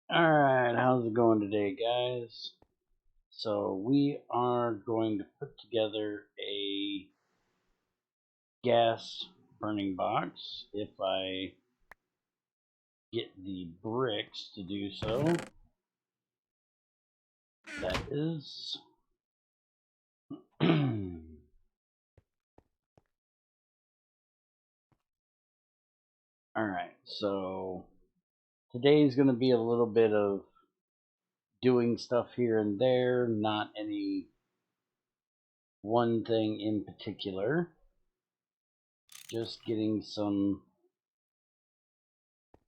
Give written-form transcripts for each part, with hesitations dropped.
Alright, how's it going today, guys? So, we are going to put together a gas burning box if I get the bricks to do so. That is. Alright, so today's going to be a little bit of doing stuff here and there, not any one thing in particular. Just getting some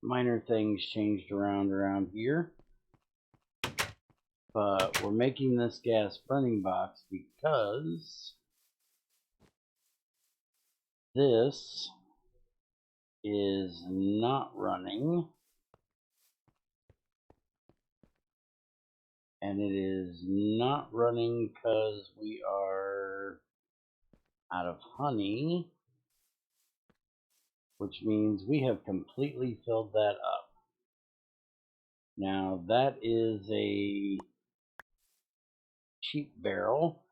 minor things changed around here. But we're making this gas burning box because this is not running, and it is not running because we are out of honey, which means we have completely filled that up. Now that is a cheap barrel.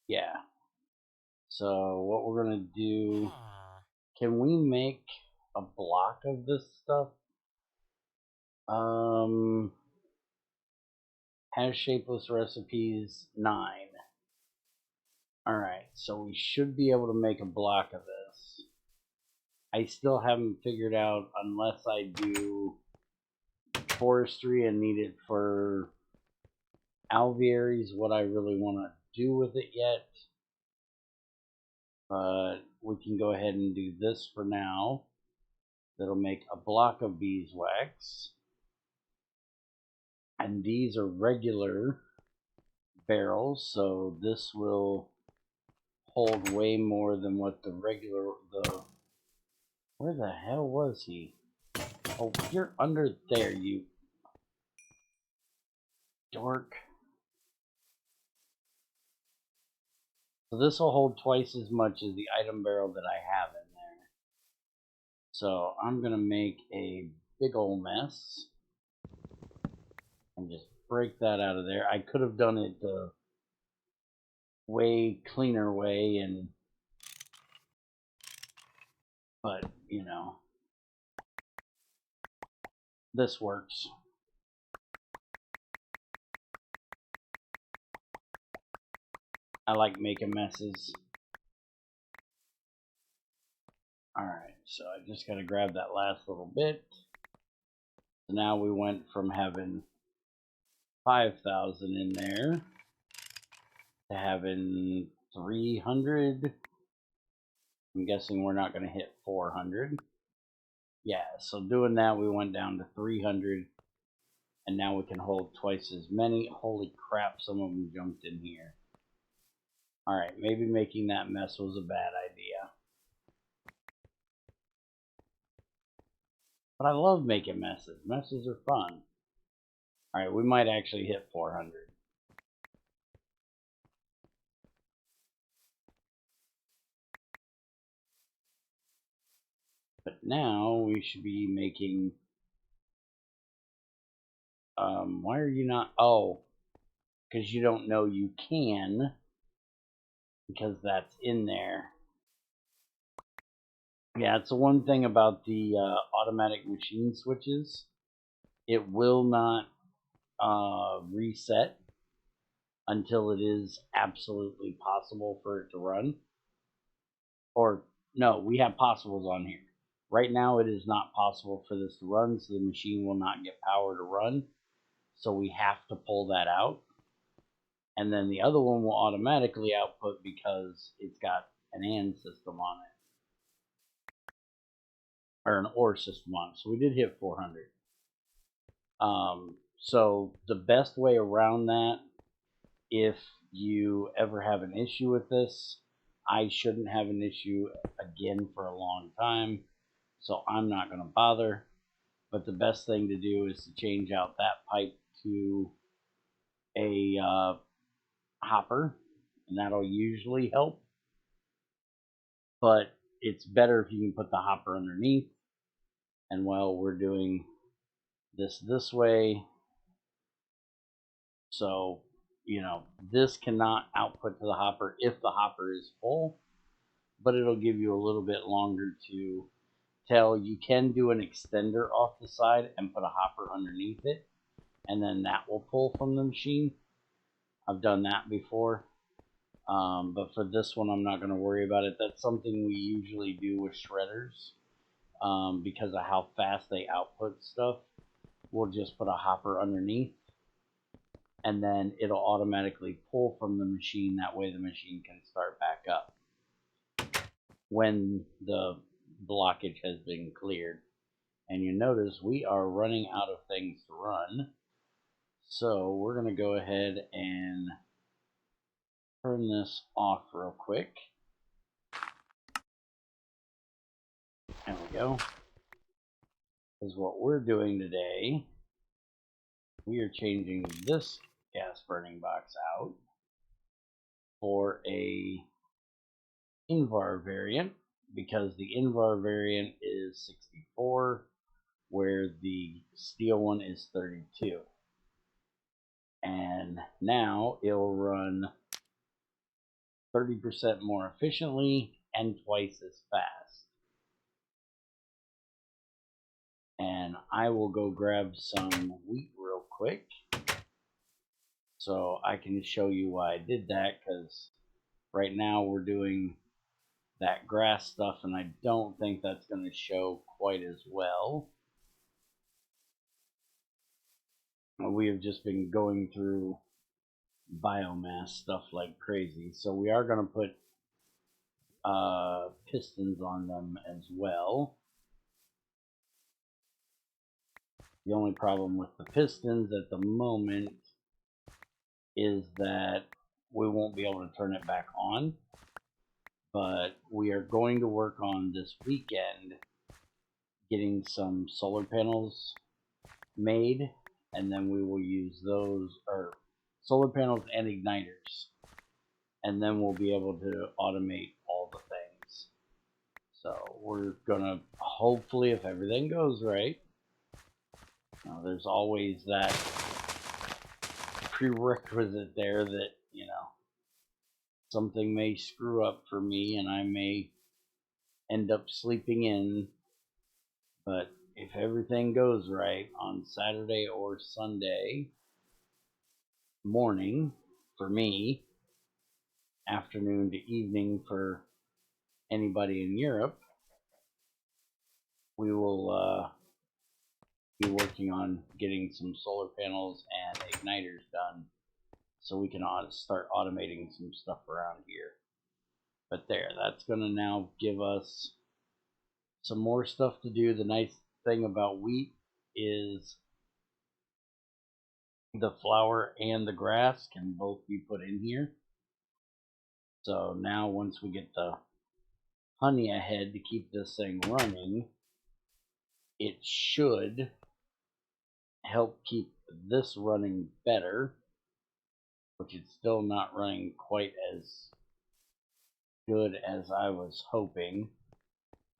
Yeah. So what we're gonna do, can we make a block of this stuff? Has shapeless recipes 9. Alright, so we should be able to make a block of this. I still haven't figured out, unless I do forestry and need it for alvearies, what I really want to do with it yet. But we can go ahead and do this for now. That'll make a block of beeswax. And these are regular barrels, so this will hold way more than what the regular, where the hell was he? Oh, you're under there, you dork. So this will hold twice as much as the item barrel that I have in there. So I'm gonna make a big old mess and just break that out of there. I could have done it the way cleaner way, but you know, this works. I like making messes. Alright, so I just gotta grab that last little bit. So now we went from having 5,000 in there to having 300. I'm guessing we're not going to hit 400. Yeah, so doing that, we went down to 300, and now we can hold twice as many. Holy crap, some of them jumped in here. Alright, maybe making that mess was a bad idea. But I love making messes. Messes are fun. Alright, we might actually hit 400. But now we should be making... why are you not... Oh, because you don't know you can, because that's in there. Yeah, it's the one thing about the automatic machine switches. It will not reset until it is absolutely possible for it to run. Or, no, we have possibles on here. Right now it is not possible for this to run, so the machine will not get power to run. So we have to pull that out. And then the other one will automatically output because it's got an AND system on it. Or an OR system on it. So we did hit 400. So the best way around that, if you ever have an issue with this, I shouldn't have an issue again for a long time, so I'm not going to bother. But the best thing to do is to change out that pipe to a hopper, and that'll usually help. But it's better if you can put the hopper underneath, And while we're doing this way, so, you know, this cannot output to the hopper if the hopper is full, but it'll give you a little bit longer to tell. You can do an extender off the side and put a hopper underneath it, and then that will pull from the machine. I've done that before, but for this one, I'm not going to worry about it. That's something we usually do with shredders, because of how fast they output stuff. We'll just put a hopper underneath, and then it'll automatically pull from the machine. That way the machine can start back up when the blockage has been cleared. And you notice we are running out of things to run. So we're going to go ahead and turn this off real quick. There we go. Because what we're doing today, we are changing this gas burning box out for a Invar variant, because the Invar variant is 64, where the steel one is 32. And now it'll run 30% more efficiently and twice as fast. And I will go grab some wheat real quick so I can show you why I did that, because right now we're doing that grass stuff and I don't think that's going to show quite as well. We have just been going through biomass stuff like crazy, so we are going to put pistons on them as well. The only problem with the pistons at the moment is that we won't be able to turn it back on, but we are going to work on this weekend getting some solar panels made, and then we will use those, or solar panels and igniters, and then we'll be able to automate all the things. So we're gonna, hopefully, if everything goes right, there's always that prerequisite there that, you know, something may screw up for me and I may end up sleeping in. But if everything goes right on Saturday or Sunday morning for me, afternoon to evening for anybody in Europe, we will be working on getting some solar panels and igniters done so we can start automating some stuff around here. But there, that's going to now give us some more stuff to do. The nice thing about wheat is the flour and the grass can both be put in here. So now once we get the honey ahead to keep this thing running, it should help keep this running better, which is still not running quite as good as I was hoping.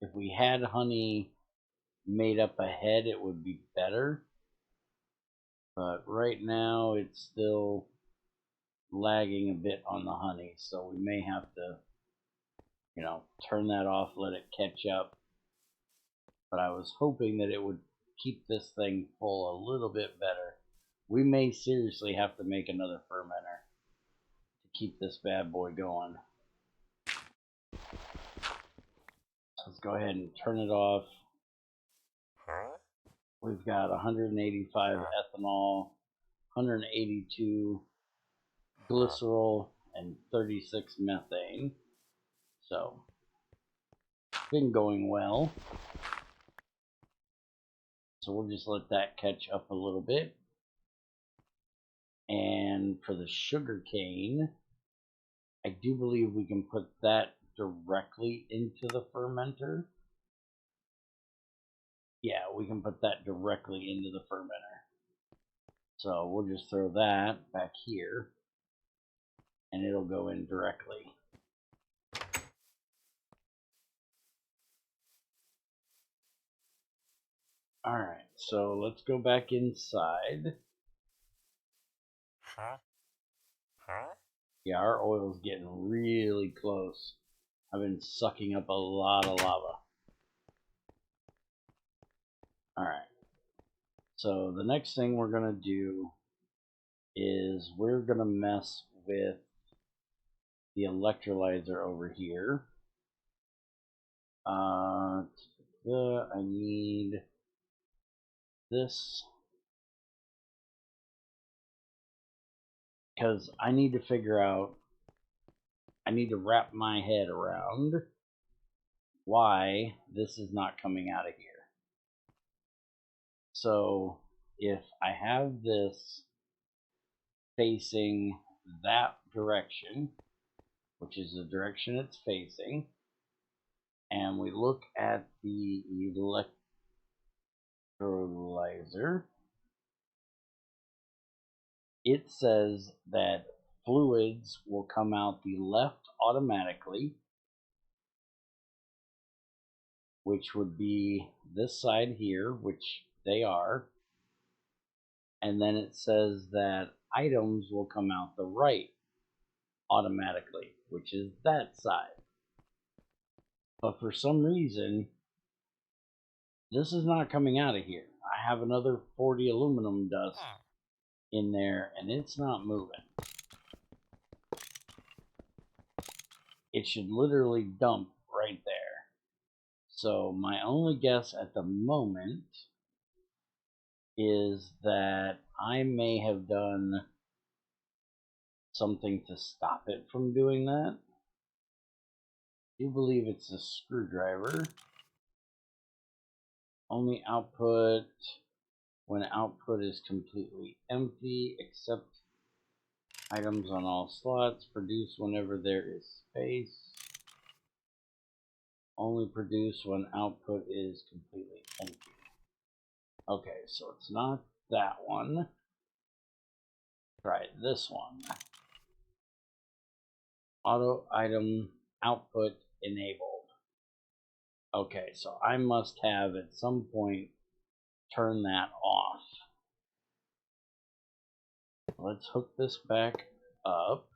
If we had honey made up ahead, it would be better. But right now, it's still lagging a bit on the honey, so we may have to, you know, turn that off, let it catch up. But I was hoping that it would keep this thing full a little bit better. We may seriously have to make another fermenter to keep this bad boy going. Let's go ahead and turn it off. We've got 185 ethanol, 182 glycerol, and 36 methane. So, it's been going well. So we'll just let that catch up a little bit. And for the sugar cane, I do believe we can put that directly into the fermenter. Yeah, we can put that directly into the fermenter. So we'll just throw that back here, and it'll go in directly. Alright, so let's go back inside. Yeah, our oil's getting really close. I've been sucking up a lot of lava. Alright, so the next thing we're going to do is we're going to mess with the electrolyzer over here. I need this because I need to figure out, I need to wrap my head around why this is not coming out of here. So if I have this facing that direction, which is the direction it's facing, and we look at the electrolyzer, it says that fluids will come out the left automatically, which would be this side here, which they are, and then it says that items will come out the right automatically, which is that side. But for some reason, this is not coming out of here. I have another 40 aluminum dust in there, and it's not moving. It should literally dump right there. So my only guess at the moment is that I may have done something to stop it from doing that. I do believe it's a screwdriver. Only output when output is completely empty, except items on all slots. Produce whenever there is space. Only produce when output is completely empty. Okay, so it's not that one. Try this one. Auto item output enabled. Okay, so I must have at some point turned that off. Let's hook this back up.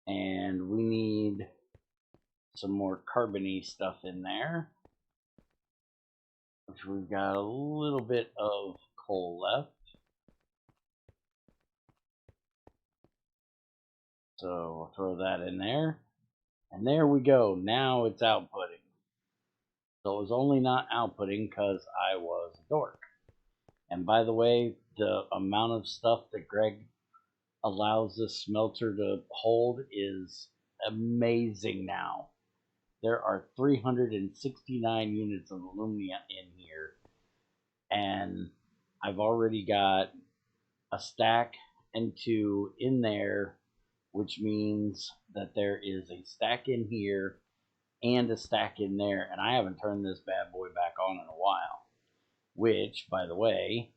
And we need some more carbony stuff in there, which we've got a little bit of coal left. So we'll throw that in there. And there we go. Now it's outputting. So it was only not outputting because I was a dork. And by the way, the amount of stuff that Greg allows this smelter to hold is amazing now. There are 369 units of alumina in here, and I've already got a stack and two in there, which means that there is a stack in here and a stack in there, and I haven't turned this bad boy back on in a while. Which, by the way,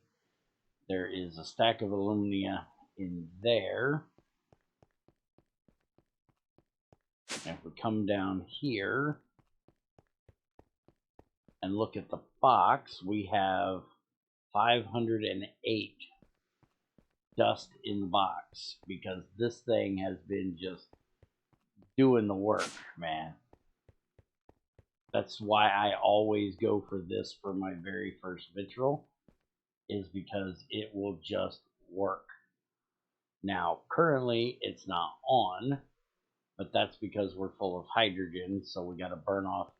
there is a stack of alumina in there. And if we come down here and look at the box, we have 508 dust in the box because this thing has been just doing the work, man. That's why I always go for this for my very first vitriol, is because it will just work. Now, currently it's not on, but that's because we're full of hydrogen, so we got to burn off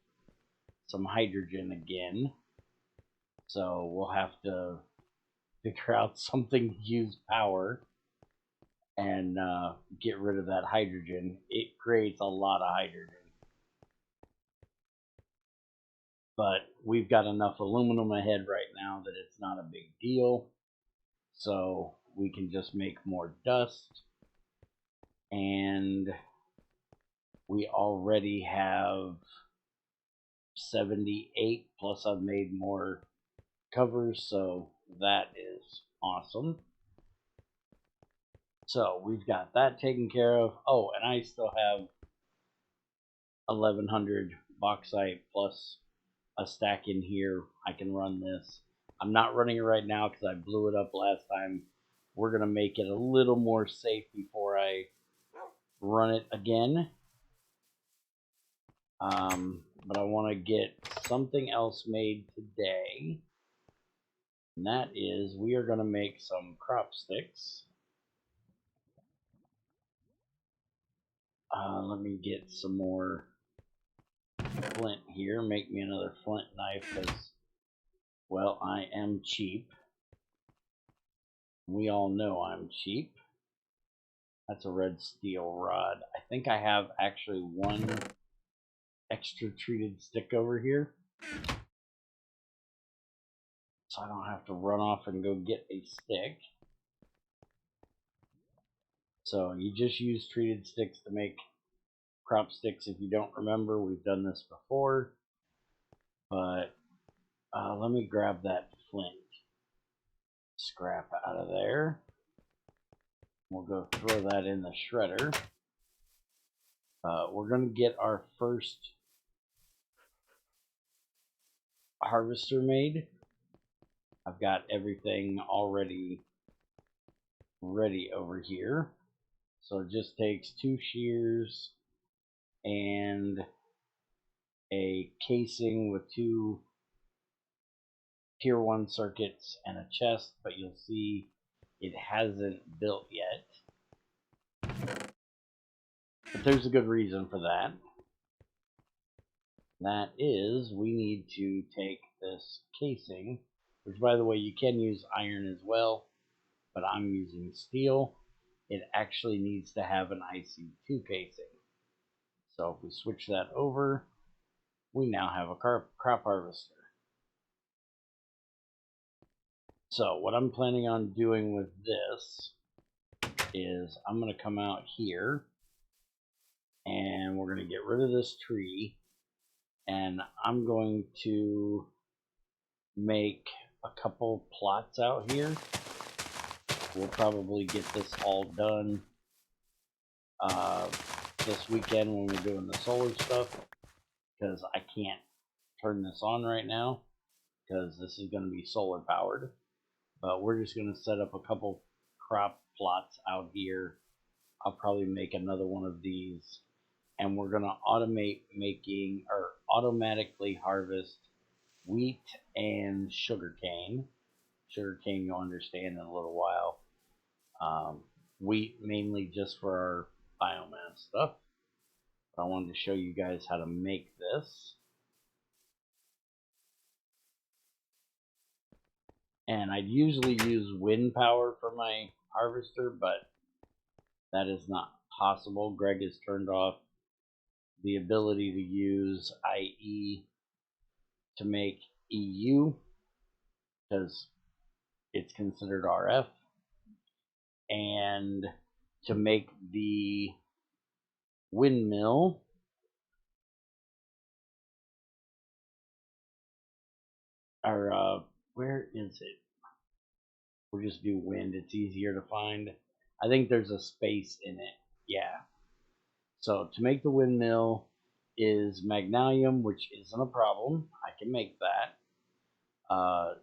some hydrogen again. So we'll have to figure out something to use power and get rid of that hydrogen. It creates a lot of hydrogen. But we've got enough aluminum ahead right now that it's not a big deal. So we can just make more dust. And we already have 78, plus I've made more covers, so that is awesome. So we've got that taken care of. Oh, and I still have 1100 bauxite plus a stack in here, I can run this. I'm not running it right now because I blew it up last time. We're going to make it a little more safe before I run it again. But I want to get something else made today. And that is, we are going to make some crop sticks. Let me get some more flint here. Make me another flint knife because, well, I am cheap. We all know I'm cheap. That's a red steel rod. I think I have actually one extra treated stick over here. So I don't have to run off and go get a stick. So you just use treated sticks to make crop sticks. If you don't remember, we've done this before. But let me grab that flint scrap out of there. We'll go throw that in the shredder. We're going to get our first harvester made. I've got everything already ready over here. So it just takes 2 shears and a casing with 2 tier 1 circuits and a chest, but you'll see it hasn't built yet. But there's a good reason for that. That is, we need to take this casing, which by the way, you can use iron as well, but I'm using steel. It actually needs to have an IC2 casing. So if we switch that over, we now have a crop harvester. So what I'm planning on doing with this is I'm going to come out here and we're going to get rid of this tree, and I'm going to make a couple plots out here. We'll probably get this all done this weekend when we're doing the solar stuff, because I can't turn this on right now because this is going to be solar powered. But we're just going to set up a couple crop plots out here. I'll probably make another one of these, and we're going to automate making or automatically harvest wheat and sugarcane. Sugarcane you'll understand in a little while. Wheat mainly just for our biomass stuff. But I wanted to show you guys how to make this. And I'd usually use wind power for my harvester, but that is not possible. Greg has turned off the ability to use IE to make EU because it's considered RF. And to make the windmill, or where is it? We'll just do wind. It's easier to find. I think there's a space in it. Yeah. So to make the windmill is magnesium, which isn't a problem. I can make that.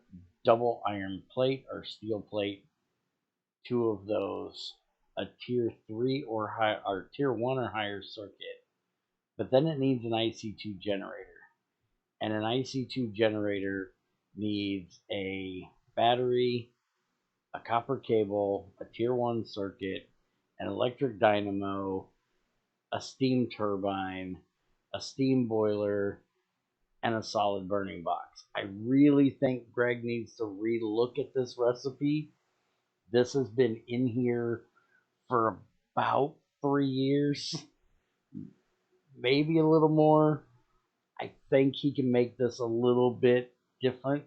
Double iron plate or steel plate, 2 of those, a tier 3 or high, or tier 1 or higher circuit. But then it needs an IC2 generator. And an IC2 generator needs a battery, a copper cable, a tier 1 circuit, an electric dynamo, a steam turbine, a steam boiler, and a solid burning box. I really think Greg needs to re-look at this recipe. This has been in here for about 3 years, maybe a little more. I think he can make this a little bit different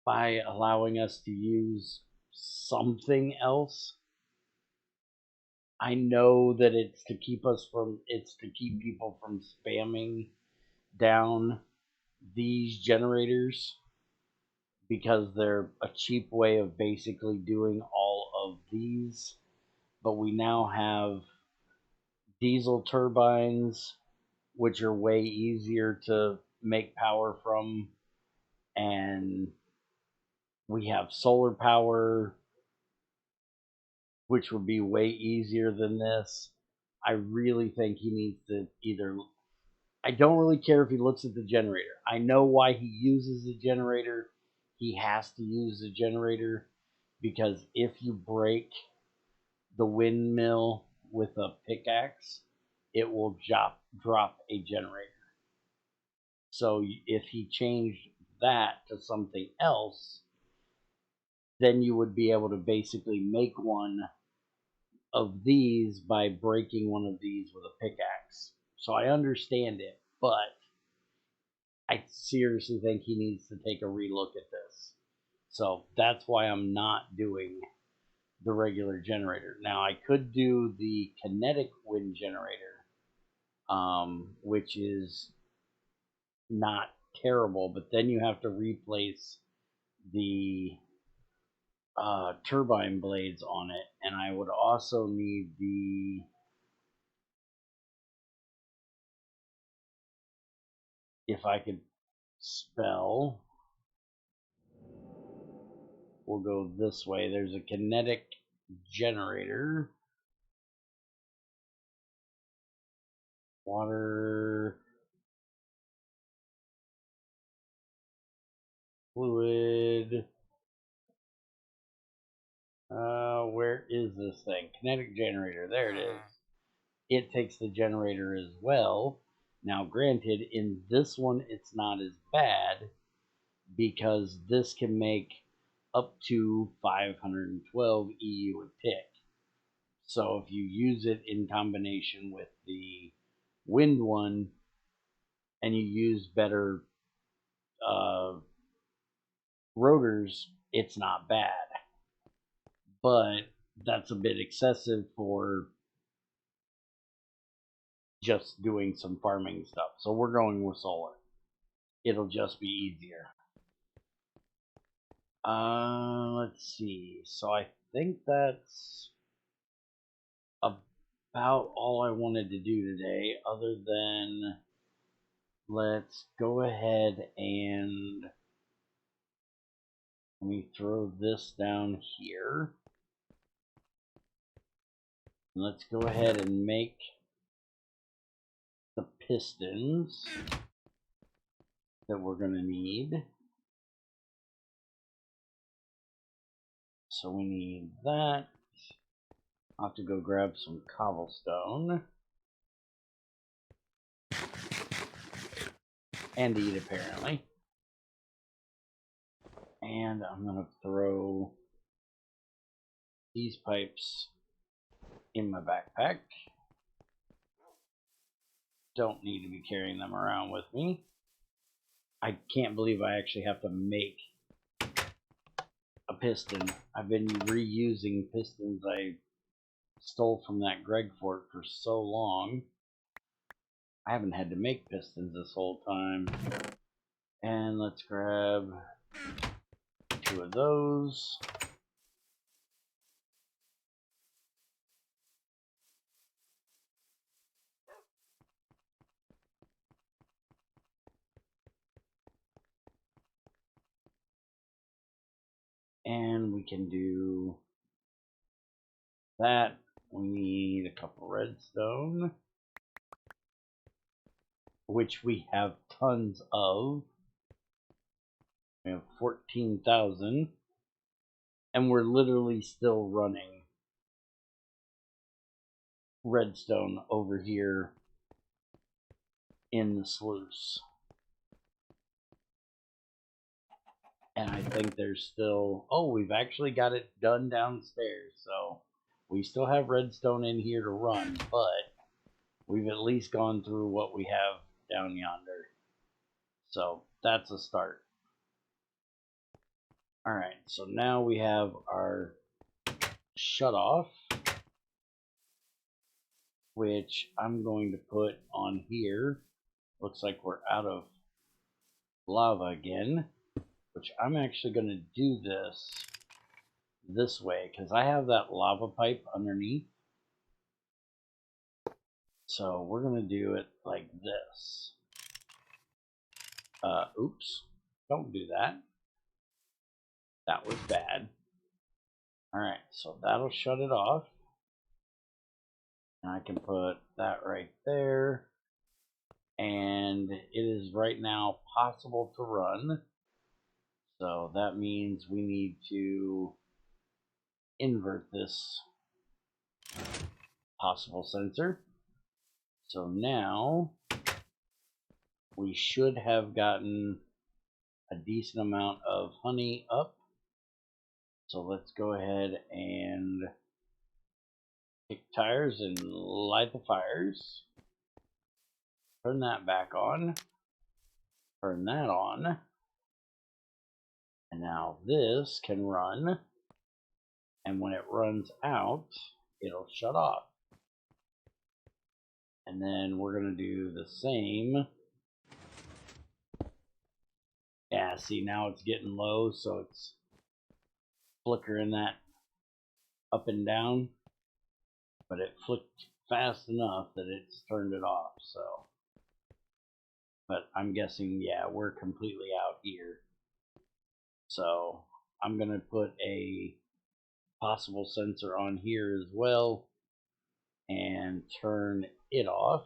by allowing us to use something else. I know that it's to keep people from spamming down these generators because they're a cheap way of basically doing all of these. But we now have diesel turbines, which are way easier to make power from, and we have solar power, which would be way easier than this. I really think he needs to either... I don't really care if he looks at the generator. I know why he uses the generator. He has to use the generator because if you break the windmill with a pickaxe, it will drop a generator. So if he changed that to something else, then you would be able to basically make one of these by breaking one of these with a pickaxe. So I understand it, but I seriously think he needs to take a relook at this. So that's why I'm not doing the regular generator. Now I could do the kinetic wind generator, which is not terrible, but then you have to replace the turbine blades on it, and I would also need the... if I could spell, we'll go this way. There's a kinetic generator. Water, fluid. Where is this thing? Kinetic generator. There it is. It takes the generator as well. Now, granted, in this one, it's not as bad because this can make up to 512 EU a tick. So if you use it in combination with the wind one and you use better rotors, it's not bad. But that's a bit excessive for just doing some farming stuff. So we're going with solar. It'll just be easier. Let's see. So I think that's about all I wanted to do today, other than let's go ahead and let me throw this down here. Let's go ahead and make the pistons that we're going to need. So we need that. I'll have to go grab some cobblestone. And eat, apparently. And I'm going to throw these pipes in my backpack. Don't need to be carrying them around with me. I can't believe I actually have to make a piston. I've been reusing pistons I stole from that Greg fort for so long. I haven't had to make pistons this whole time. And let's grab 2 of those. And we can do that. We need a couple redstone, which we have tons of. We have 14,000. And we're literally still running redstone over here in the sluice. And I think there's still... oh, we've actually got it done downstairs. So we still have redstone in here to run, but we've at least gone through what we have down yonder. So that's a start. Alright, so now we have our Shutoff, which I'm going to put on here. Looks like we're out of lava again, which I'm actually going to do this way because I have that lava pipe underneath. So we're going to do it like this. Oops. Don't do that. That was bad. Alright, so that'll shut it off. And I can put that right there. And it is right now possible to run. So that means we need to invert this possible sensor. So now we should have gotten a decent amount of honey up. So let's go ahead and kick tires and light the fires. Turn that back on. Turn that on. And now this can run. And when it runs out, it'll shut off. And then we're going to do the same. Yeah, see, now it's getting low, so it's flickering that up and down. But it flicked fast enough that it's turned it off, so. But I'm guessing, yeah, we're completely out here. So I'm going to put a possible sensor on here as well and turn it off.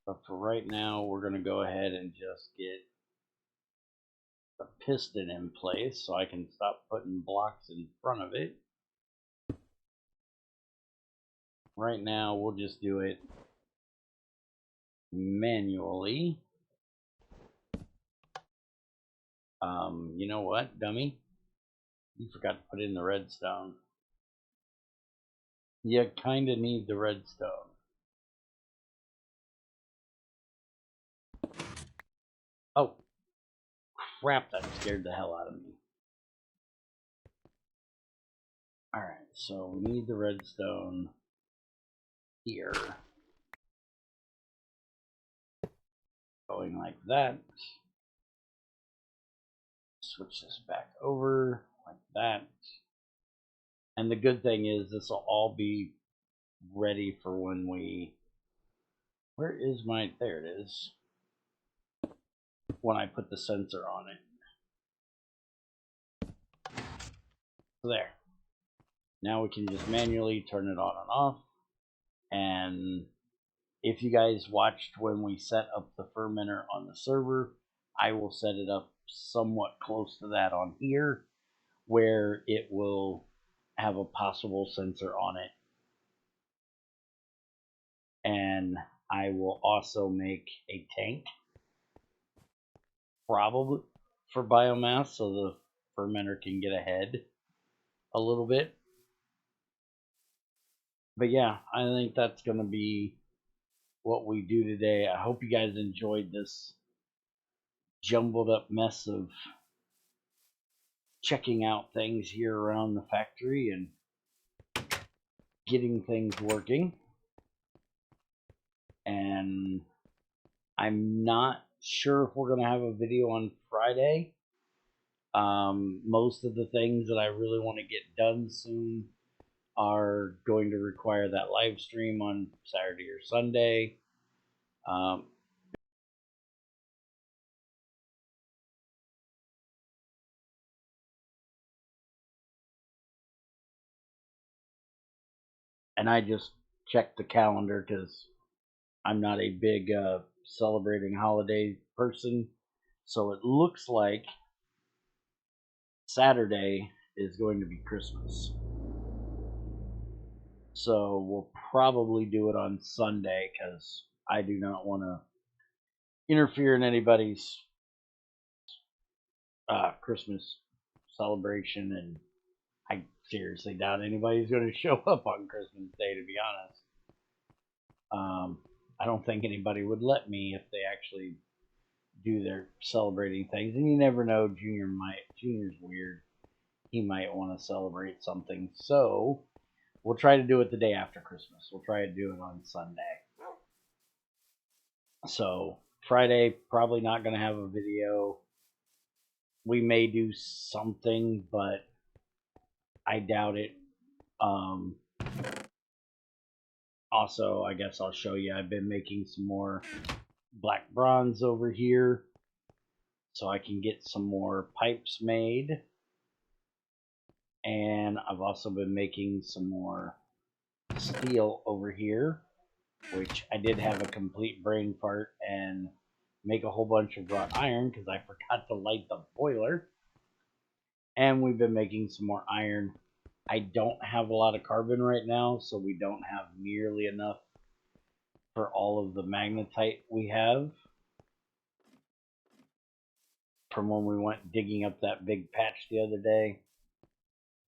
But for right now, we're going to go ahead and just get the piston in place so I can stop putting blocks in front of it. Right now, we'll just do it manually. You know what, dummy? You forgot to put in the redstone. You kind of need the redstone. Oh, crap, that scared the hell out of me. Alright, so we need the redstone here. Going like that. Switch this back over like that. And the good thing is this will all be ready for when we... Where is my... There it is. When I put the sensor on it. So there. Now we can just manually turn it on and off. And if you guys watched when we set up the fermenter on the server, I will set it up somewhat close to that on here, where it will have a possible sensor on it. And I will also make a tank, probably for biomass, so the fermenter can get ahead a little bit. But yeah, I think that's going to be what we do today. I hope you guys enjoyed this jumbled up mess of checking out things here around the factory and getting things working. And I'm not sure if we're going to have a video on Friday. Most of the things that I really want to get done soon are going to require that live stream on Saturday or Sunday. And I just checked the calendar because I'm not a big celebrating holiday person. So it looks like Saturday is going to be Christmas. So we'll probably do it on Sunday because I do not want to interfere in anybody's Christmas celebration, and I seriously doubt anybody's going to show up on Christmas Day, to be honest. I don't think anybody would let me if they actually do their celebrating things, and you never know. Junior's weird. He might want to celebrate something, so we'll try to do it the day after Christmas. We'll try to do it on Sunday. So Friday, probably not going to have a video. We may do something, but I doubt it. Also, I guess I'll show you, I've been making some more black bronze over here. so I can get some more pipes made. And I've also been making some more steel over here, which I did have a complete brain fart and make a whole bunch of wrought iron because I forgot to light the boiler. And we've been making some more iron. I don't have a lot of carbon right now, so we don't have nearly enough for all of the magnetite we have from when we went digging up that big patch the other day.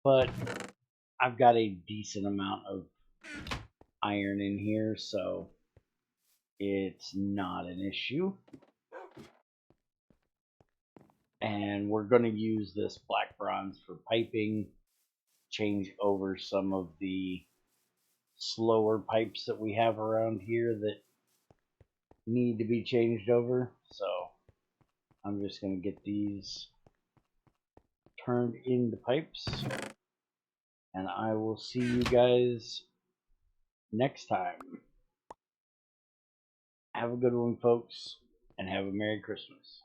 But I've got a decent amount of iron in here, so it's not an issue. And we're going to use this black bronze for piping, change over some of the slower pipes that we have around here that need to be changed over. So I'm just going to get these turned into pipes, and I will see you guys next time. Have a good one, folks, and have a Merry Christmas.